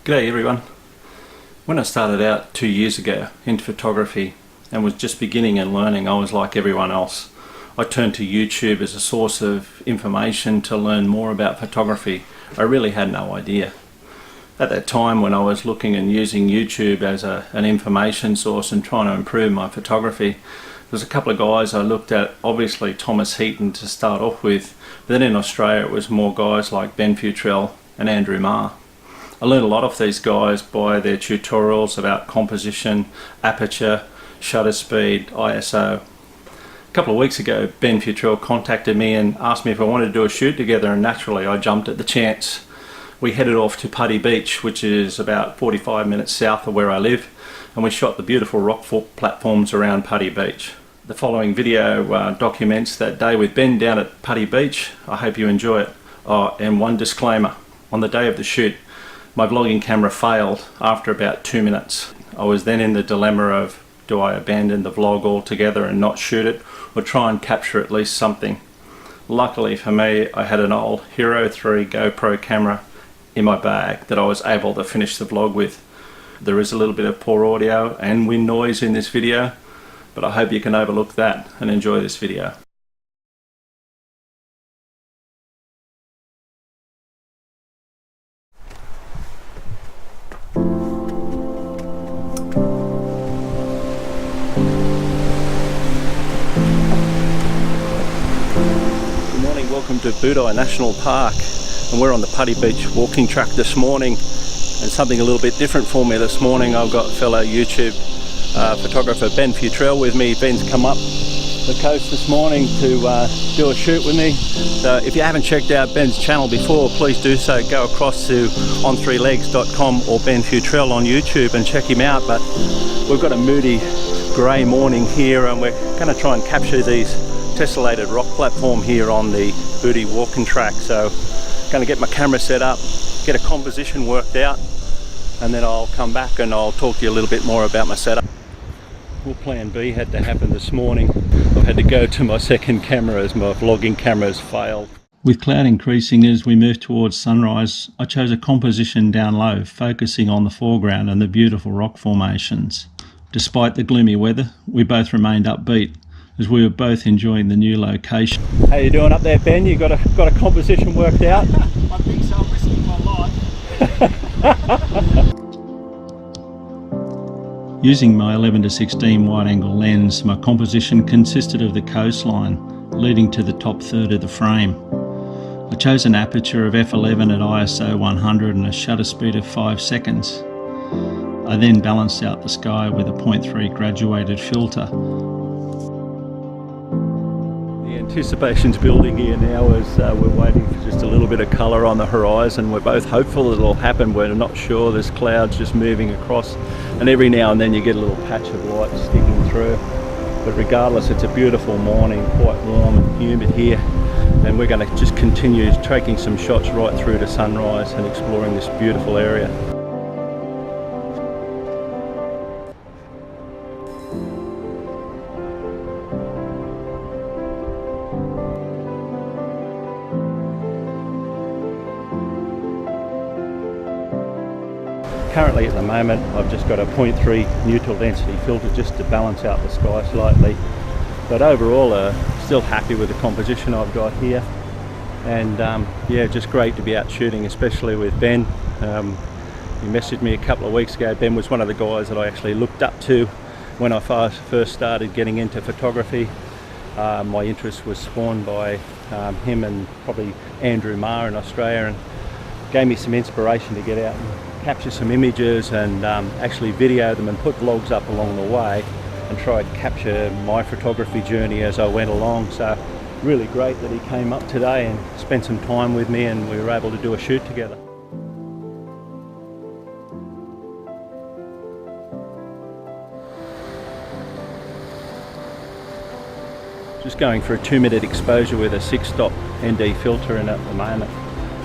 G'day everyone. When I started out 2 years ago into photography and was just beginning and learning, I was like everyone else. I turned to YouTube as a source of information to learn more about photography. I really had no idea. At that time when I was looking and using YouTube as an information source and trying to improve my photography, there's a couple of guys I looked at, obviously Thomas Heaton to start off with, but then in Australia it was more guys like Ben Fewtrell and Andrew Marr. I learned a lot of these guys by their tutorials about composition, aperture, shutter speed, ISO. A couple of weeks ago Ben Fewtrell contacted me and asked me if I wanted to do a shoot together, and naturally I jumped at the chance. We headed off to Putty Beach, which is about 45 minutes south of where I live, and we shot the beautiful rock platforms around Putty Beach. The following video documents that day with Ben down at Putty Beach. I hope you enjoy it. And one disclaimer, on the day of the shoot my vlogging camera failed after about 2 minutes. I was then in the dilemma of, do I abandon the vlog altogether and not shoot it, or try and capture at least something? Luckily for me, I had an old Hero 3 GoPro camera in my bag that I was able to finish the vlog with. There is a little bit of poor audio and wind noise in this video, but I hope you can overlook that and enjoy this video. Welcome to Putty National Park, and we're on the Putty Beach walking track this morning, and something a little bit different for me this morning. I've got fellow YouTube photographer Ben Fewtrell with me. Ben's come up the coast this morning to do a shoot with me. So if you haven't checked out Ben's channel before, please do so. Go across to on3legs.com or Ben Fewtrell on YouTube and check him out. But we've got a moody grey morning here, and we're going to try and capture these Tessellated Rock platform here on the Putty walking track. So going to get my camera set up, get a composition worked out, and then I'll come back and I'll talk to you a little bit more about my setup. Well, plan B had to happen this morning. I've had to go to my second camera as my vlogging camera has failed. With cloud increasing as we move towards sunrise, I chose a composition down low, focusing on the foreground and the beautiful rock formations. Despite the gloomy weather, we both remained upbeat as we were both enjoying the new location. How you doing up there, Ben? You got a composition worked out? I think so. I'm risking my life. Using my 11-16 wide-angle lens, my composition consisted of the coastline leading to the top third of the frame. I chose an aperture of f11 at ISO 100 and a shutter speed of 5 seconds. I then balanced out the sky with a 0.3 graduated filter. Anticipation's building here now as we're waiting for just a little bit of colour on the horizon. We're both hopeful it'll happen. We're not sure. There's clouds just moving across, and every now and then you get a little patch of light sticking through. But regardless, it's a beautiful morning, quite warm and humid here, and we're going to just continue taking some shots right through to sunrise and exploring this beautiful area. Currently at the moment I've just got a 0.3 neutral density filter just to balance out the sky slightly, but overall still happy with the composition I've got here, and yeah, just great to be out shooting, especially with Ben. He messaged me a couple of weeks ago. Ben was one of the guys that I actually looked up to when I first started getting into photography. My interest was spawned by him and probably Andrew Marr in Australia, and gave me some inspiration to get out and capture some images and actually video them and put vlogs up along the way and try and capture my photography journey as I went along. So really great that he came up today and spent some time with me, and we were able to do a shoot together. Just going for a 2-minute exposure with a 6-stop ND filter in at the moment,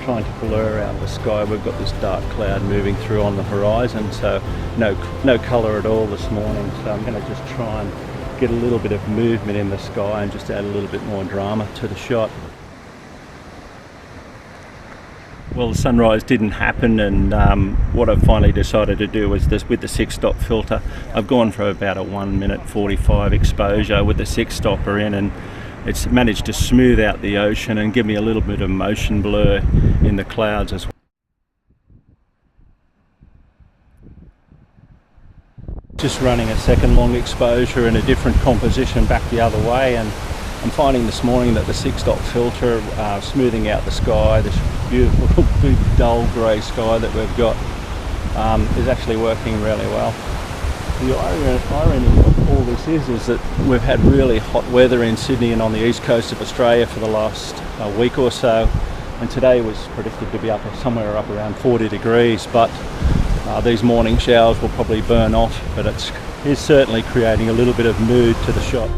trying to blur out the sky. We've got this dark cloud moving through on the horizon, so no colour at all this morning. So I'm going to just try and get a little bit of movement in the sky and just add a little bit more drama to the shot. Well, the sunrise didn't happen, and what I've finally decided to do is this with the 6-stop filter. I've gone for about a 1:45 exposure with the 6-stopper in, and it's managed to smooth out the ocean and give me a little bit of motion blur in the clouds as well. Just running a second long exposure in a different composition back the other way, and I'm finding this morning that the 6-stop filter smoothing out the sky, this beautiful big dull grey sky that we've got, is actually working really well. The irony of all this is that we've had really hot weather in Sydney and on the east coast of Australia for the last week or so, and today was predicted to be somewhere up around 40 degrees, but these morning showers will probably burn off, but it's certainly creating a little bit of mood to the shot.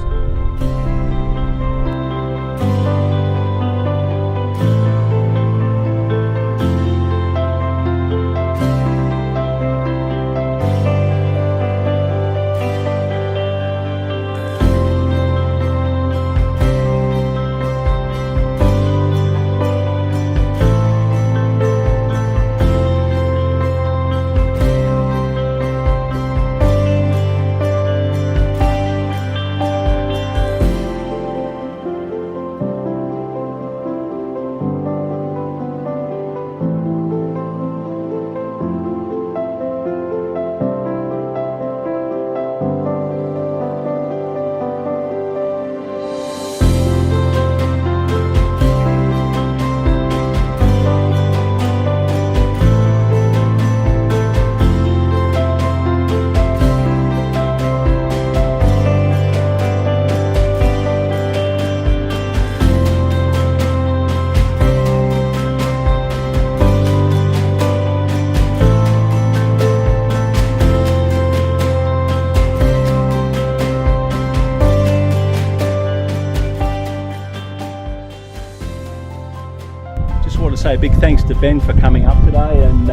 Say a big thanks to Ben for coming up today and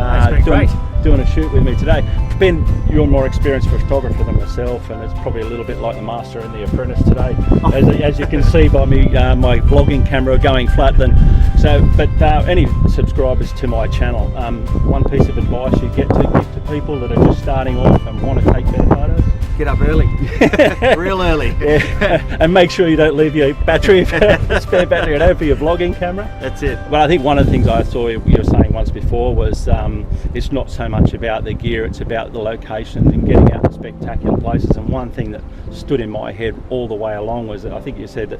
doing a shoot with me today. Ben, you're more experienced photographer than myself, and it's probably a little bit like the master and the apprentice today. As you can see by me, my vlogging camera going flat. But any subscribers to my channel, one piece of advice you get to give to people that are just starting off and want to take better photos: Get up early, real early. Yeah. And make sure you don't leave your battery, spare battery at home for your vlogging camera. That's it. Well, I think one of the things I saw you were saying once before was it's not so much about the gear, it's about the locations and getting out to spectacular places. And one thing that stood in my head all the way along was that I think you said that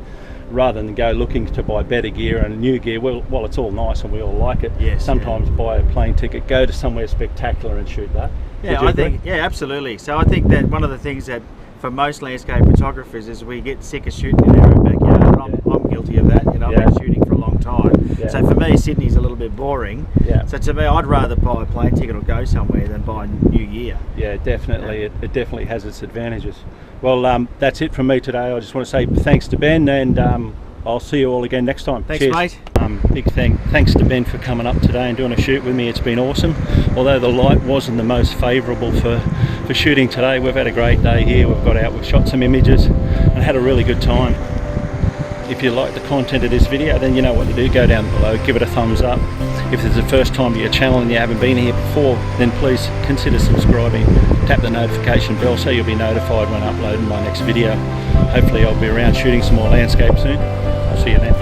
rather than go looking to buy better gear and new gear, well, it's all nice and we all like it. Yes, sometimes buy a plane ticket, go to somewhere spectacular and shoot that. Yeah, I think, yeah, absolutely. So I think that one of the things that for most landscape photographers is we get sick of shooting in our own backyard. And I'm guilty of that. You know, I've been shooting for a long time. Yeah. So for me, Sydney's a little bit boring. Yeah. So to me, I'd rather buy a plane ticket or go somewhere than buy new gear. Yeah, definitely. It definitely has its advantages. Well, that's it from me today. I just want to say thanks to Ben, and I'll see you all again next time. Thanks, cheers. mate. Big thanks to Ben for coming up today and doing a shoot with me. It's been awesome. Although the light wasn't the most favourable for shooting today, we've had a great day here. We've got out, we've shot some images and had a really good time. If you like the content of this video, then you know what to do. Go down below, give it a thumbs up. If it's the first time to your channel and you haven't been here before, then please consider subscribing. Tap the notification bell so you'll be notified when uploading my next video. Hopefully I'll be around shooting some more landscape soon. I'll see you then.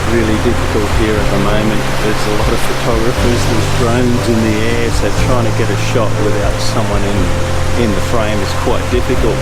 Really difficult here at the moment. There's a lot of photographers, there's drones in the air, so trying to get a shot without someone in the frame is quite difficult.